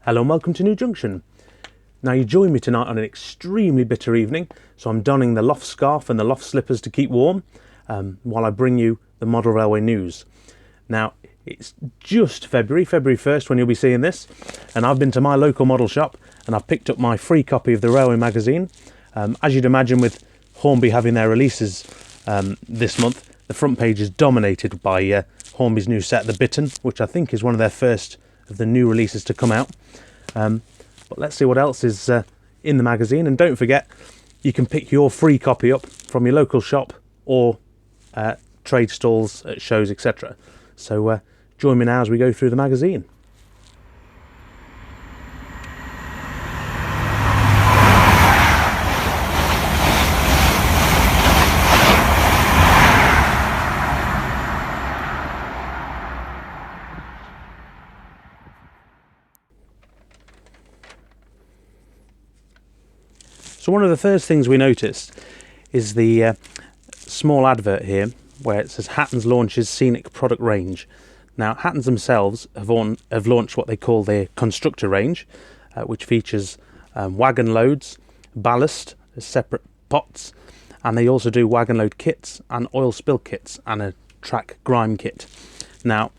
Hello and welcome to New Junction. Now you join me tonight on an extremely bitter evening, so I'm donning the loft scarf and the loft slippers to keep warm while I bring you the model railway news. Now it's just February 1st when you'll be seeing this, and I've been to my local model shop and I've picked up my free copy of the Railway magazine. As you'd imagine, with Hornby having their releases this month, the front page is dominated by Hornby's new set, The Bittern, which I think is one of their first of the new releases to come out. But let's see what else is in the magazine, and don't forget you can pick your free copy up from your local shop or trade stalls at shows, etc. So join me now as we go through the magazine. So one of the first things we noticed is the small advert here where it says Hattons launches Scenic product range. Now Hattons themselves have launched what they call their constructor range, which features wagon loads, ballast, separate pots, and they also do wagon load kits and oil spill kits and a track grime kit. Now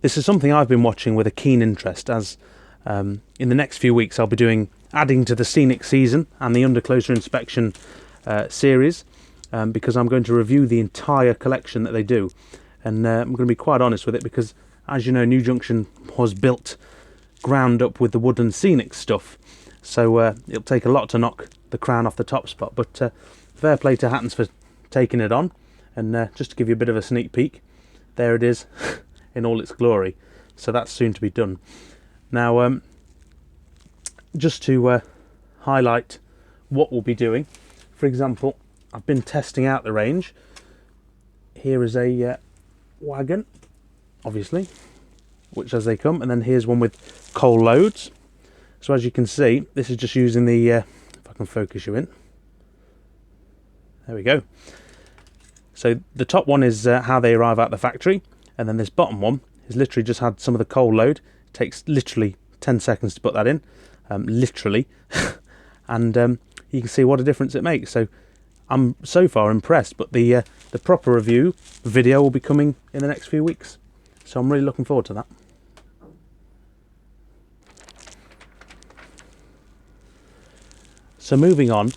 this is something I've been watching with a keen interest, as in the next few weeks I'll be adding to the Scenic season and the Under Closer Inspection series, because I'm going to review the entire collection that they do, and I'm going to be quite honest with it, because as you know, New Junction was built ground up with the Woodland Scenic stuff, so it'll take a lot to knock the crown off the top spot, but fair play to Hattons for taking it on. And just to give you a bit of a sneak peek, there it is in all its glory. So that's soon to be done. Now just to highlight what we'll be doing, for example, I've been testing out the range. Here is a wagon, obviously, which as they come, and then here's one with coal loads. So as you can see, this is just using the, if I can focus you in, there we go. So the top one is how they arrive at the factory, and then this bottom one is literally just had some of the coal load. It takes literally 10 seconds to put that in. Literally, and you can see what a difference it makes. So I'm so far impressed, but the proper review video will be coming in the next few weeks, so I'm really looking forward to that. So moving on,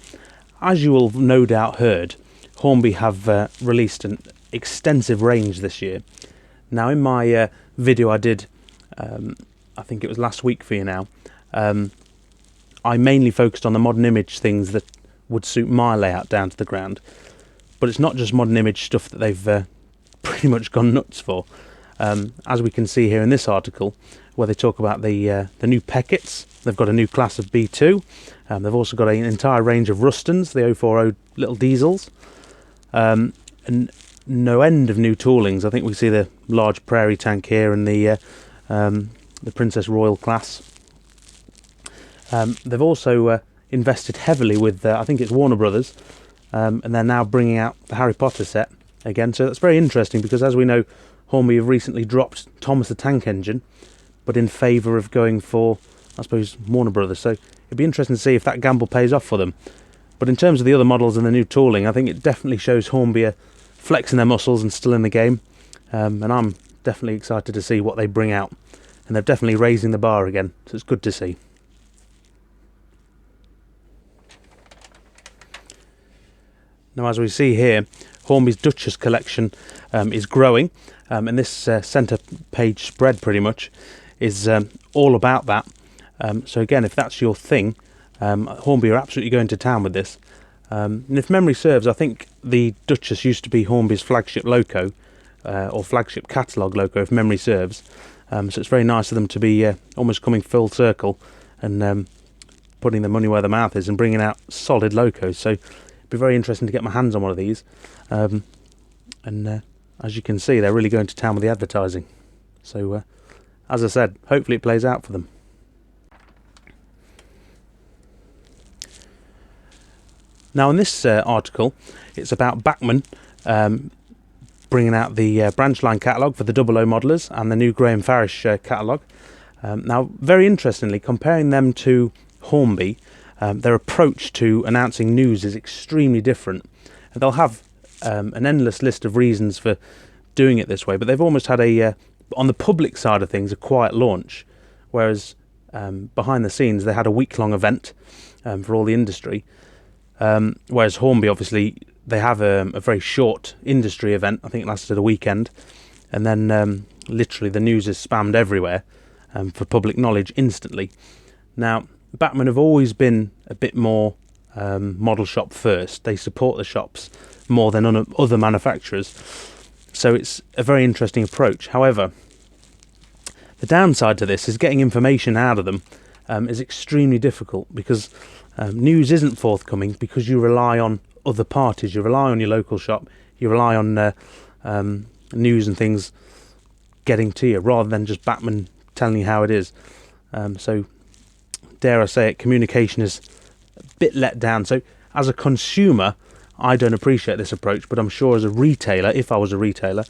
as you will no doubt heard, Hornby have released an extensive range this year. Now in my video I did, I think it was last week for you now, I mainly focused on the modern image things that would suit my layout down to the ground, but it's not just modern image stuff that they've pretty much gone nuts for. As we can see here in this article, where they talk about the new Peckets, they've got a new class of B2. They've also got an entire range of Rustons, the 040 little diesels, and no end of new toolings. I think we see the large Prairie tank here and the Princess Royal class. They've also invested heavily with, I think it's Warner Brothers, and they're now bringing out the Harry Potter set again. So that's very interesting, because as we know, Hornby have recently dropped Thomas the Tank Engine, but in favour of going for, I suppose, Warner Brothers. So it'd be interesting to see if that gamble pays off for them. But in terms of the other models and the new tooling, I think it definitely shows Hornby are flexing their muscles and still in the game. And I'm definitely excited to see what they bring out. And they're definitely raising the bar again, so it's good to see. Now, as we see here, Hornby's Duchess collection is growing, and this centre page spread pretty much is all about that. So again, if that's your thing, Hornby are absolutely going to town with this. And if memory serves, I think the Duchess used to be Hornby's flagship loco, or flagship catalogue loco, if memory serves. So it's very nice of them to be almost coming full circle and putting the money where the mouth is and bringing out solid locos. So be very interesting to get my hands on one of these, and as you can see, they're really going to town with the advertising. So as I said, hopefully it plays out for them. Now in this article, it's about Backman bringing out the branch line catalogue for the 00 modelers and the new Graham Farish catalogue. Now, very interestingly, comparing them to Hornby, their approach to announcing news is extremely different. And they'll have an endless list of reasons for doing it this way, but they've almost had on the public side of things, a quiet launch, whereas behind the scenes they had a week-long event for all the industry. Whereas Hornby, obviously, they have a very short industry event. I think it lasted a weekend, and then literally the news is spammed everywhere for public knowledge instantly. Now, Backman have always been a bit more model shop first. They support the shops more than other manufacturers, so it's a very interesting approach. However, the downside to this is getting information out of them is extremely difficult, because news isn't forthcoming, because you rely on other parties. You rely on your local shop, you rely on news and things getting to you, rather than just Backman telling you how it is. So dare I say it, communication is a bit let down. So as a consumer, I don't appreciate this approach, but I'm sure as a retailer, if I was a retailer,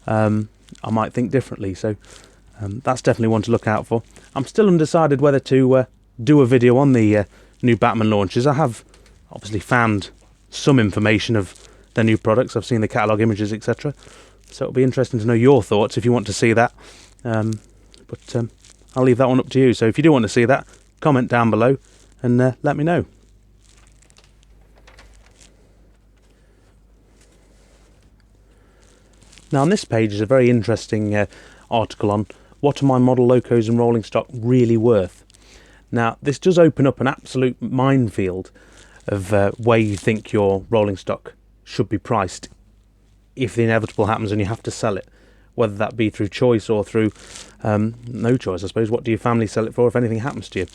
I might think differently. So that's definitely one to look out for. I'm still undecided whether to do a video on the new Backman launches. I have obviously found some information of their new products. I've seen the catalogue images, etc. So it'll be interesting to know your thoughts if you want to see that. But I'll leave that one up to you. So if you do want to see that, comment down below and let me know. Now on this page is a very interesting article on what are my model locos and rolling stock really worth. Now this does open up an absolute minefield of where you think your rolling stock should be priced if the inevitable happens and you have to sell it, whether that be through choice or through no choice, I suppose. What do your family sell it for if anything happens to you?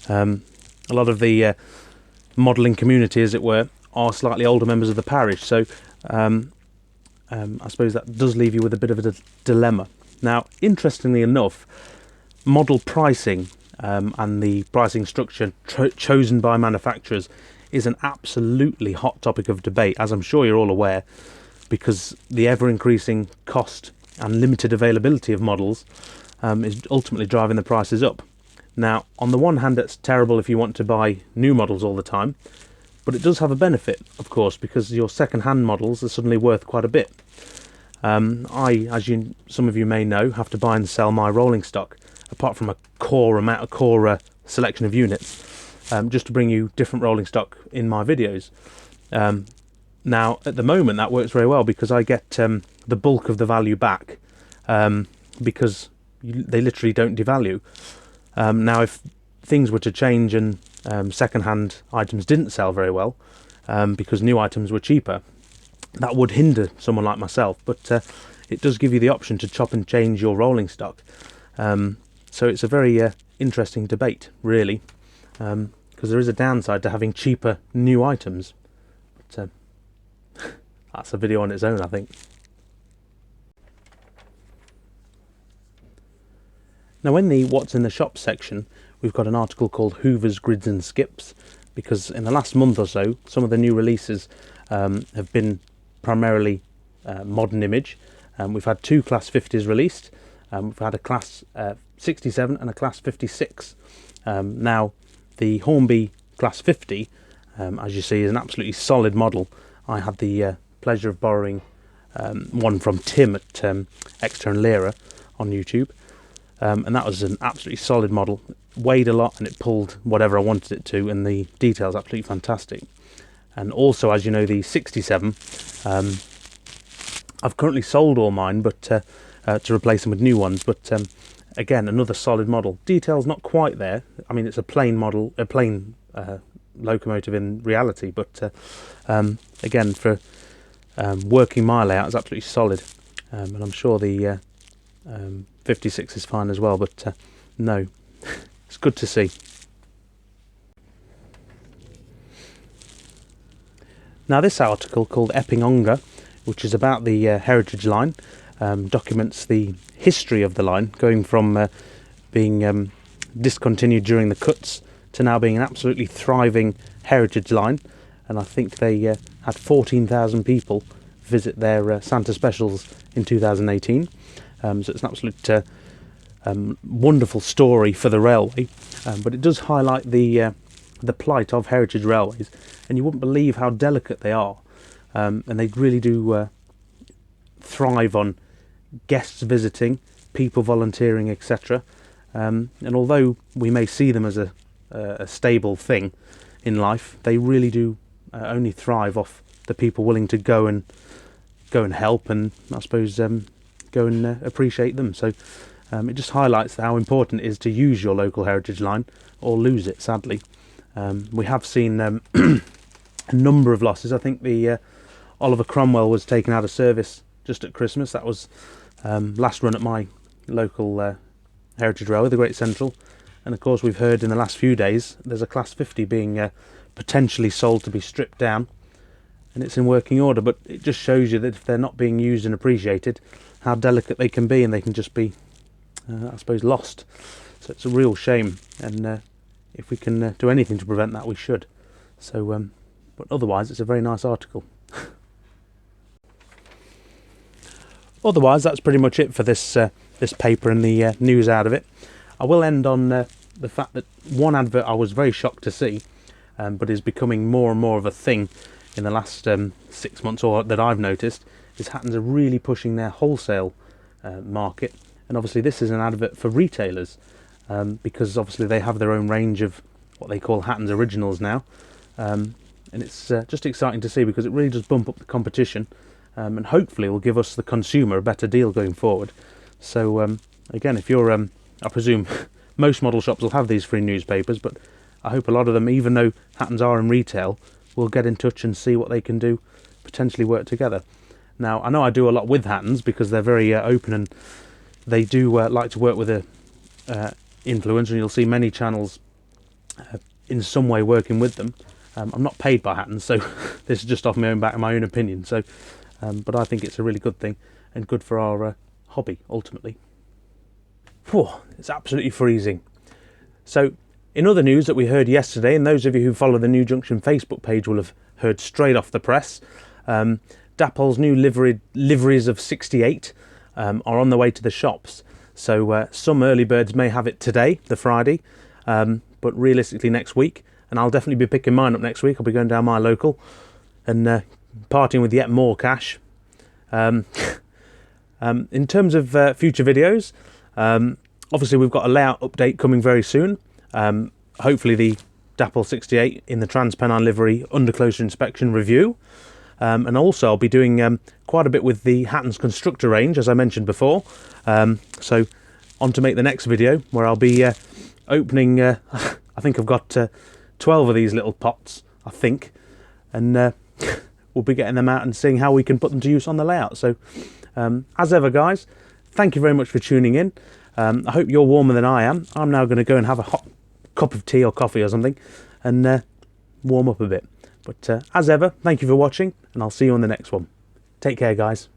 A lot of the modelling community, as it were, are slightly older members of the parish, so I suppose that does leave you with a bit of a dilemma. Now, interestingly enough, model pricing and the pricing structure chosen by manufacturers is an absolutely hot topic of debate, as I'm sure you're all aware, because the ever-increasing cost and limited availability of models is ultimately driving the prices up. Now, on the one hand, it's terrible if you want to buy new models all the time, but it does have a benefit, of course, because your second-hand models are suddenly worth quite a bit. I, as some of you may know, have to buy and sell my rolling stock, apart from a core selection of units, just to bring you different rolling stock in my videos. Now, at the moment, that works very well because I get the bulk of the value back because they literally don't devalue. Now, if things were to change and second-hand items didn't sell very well because new items were cheaper, that would hinder someone like myself. But it does give you the option to chop and change your rolling stock. So it's a very interesting debate, really, because there is a downside to having cheaper new items. But that's a video on its own, I think. Now, in the What's in the Shop section, we've got an article called Hoovers, Grids and Skips, because in the last month or so, some of the new releases have been primarily modern image. We've had 2 Class 50s released. We've had a Class 67 and a Class 56. Now, the Hornby Class 50, as you see, is an absolutely solid model. I had the pleasure of borrowing one from Tim at Exeter and Lira on YouTube. And that was an absolutely solid model. It weighed a lot and it pulled whatever I wanted it to, and the detail's absolutely fantastic. And also, as you know, the 67, I've currently sold all mine, but to replace them with new ones. But again, another solid model. Detail's not quite there. I mean, it's a plain model, a plain locomotive in reality. But again, for working my layout, it's absolutely solid. And I'm sure the 56 is fine as well. But no, it's good to see. Now, this article called Epping Ongar, which is about the heritage line, documents the history of the line, going from being discontinued during the cuts to now being an absolutely thriving heritage line. And I think they had 14,000 people visit their Santa specials in 2018. So it's an absolute wonderful story for the railway, but it does highlight the plight of heritage railways, and you wouldn't believe how delicate they are, and they really do thrive on guests visiting, people volunteering, etc. And although we may see them as a stable thing in life, they really do only thrive off the people willing to go and help, and I suppose go and appreciate them. So it just highlights how important it is to use your local heritage line or lose it, sadly. We have seen a number of losses. I think the Oliver Cromwell was taken out of service just at Christmas. That was last run at my local heritage railway, the Great Central. And of course we've heard in the last few days there's a Class 50 being potentially sold to be stripped down, and it's in working order. But it just shows you that if they're not being used and appreciated, how delicate they can be, and they can just be I suppose lost. So it's a real shame, and if we can do anything to prevent that, we should. So but otherwise it's a very nice article. Otherwise that's pretty much it for this this paper and the news out of it. I will end on the fact that one advert I was very shocked to see, but is becoming more and more of a thing in the last 6 months, or that I've noticed, is Hattons are really pushing their wholesale market. And obviously this is an advert for retailers, because obviously they have their own range of what they call Hattons Originals now, and it's just exciting to see, because it really does bump up the competition, and hopefully it will give us, the consumer, a better deal going forward. So again, if you're I presume most model shops will have these free newspapers, but I hope a lot of them, even though Hattons are in retail, will get in touch and see what they can do, potentially work together. Now, I know I do a lot with Hattons because they're very open, and they do like to work with a influencer, and you'll see many channels in some way working with them. I'm not paid by Hattons, so this is just off my own back and my own opinion. So, but I think it's a really good thing, and good for our hobby ultimately. Whew, it's absolutely freezing. So, in other news that we heard yesterday, and those of you who follow the New Junction Facebook page will have heard straight off the press, Dapol's new liveries of 68 are on the way to the shops. So some early birds may have it today, the Friday, but realistically next week. And I'll definitely be picking mine up next week. I'll be going down my local and partying with yet more cash. In terms of future videos, obviously we've got a layout update coming very soon. Hopefully the Dapol 68 in the Transpennine livery under closer inspection review. And also I'll be doing quite a bit with the Hattons constructor range, as I mentioned before. So on to make the next video, where I'll be opening, I think I've got 12 of these little pots, I think. And we'll be getting them out and seeing how we can put them to use on the layout. So as ever, guys, thank you very much for tuning in. I hope you're warmer than I am. I'm now going to go and have a hot cup of tea or coffee or something and warm up a bit. But as ever, thank you for watching, and I'll see you on the next one. Take care, guys.